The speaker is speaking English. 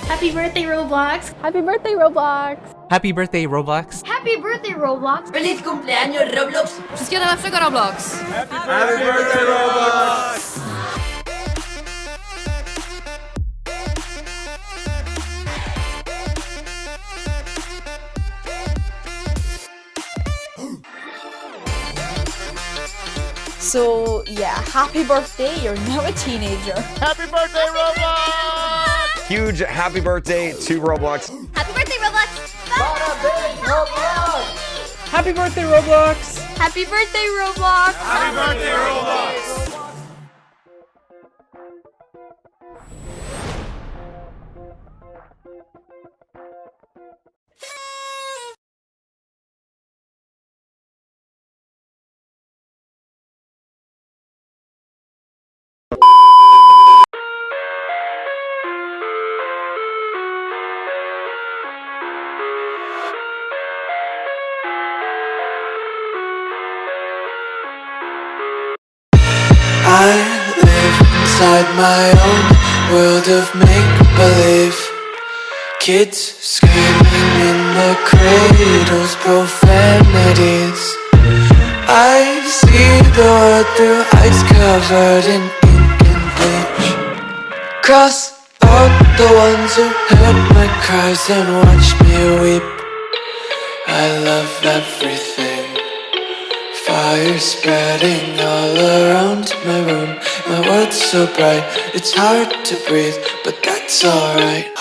Happy birthday, Roblox! Happy birthday, Roblox! Happy birthday, Roblox! Happy birthday, Roblox! Feliz cumpleaños, Roblox! Wszystkiego najlepszego, Roblox! Happy birthday, Roblox! So, yeah, happy birthday, you're now a teenager. Happy birthday, Roblox! Huge happy birthday to Roblox. Happy birthday, Roblox! Happy birthday, Roblox! Happy birthday, Roblox! Happy birthday, Roblox! I live inside my own world of make-believe. Kids screaming in the cradles, profanities. I see the world through eyes covered in ink and bleach. Cross out the ones who heard my cries and watched me weep. I love everything. Fire spreading all around my room. My world's so bright, it's hard to breathe, but that's alright.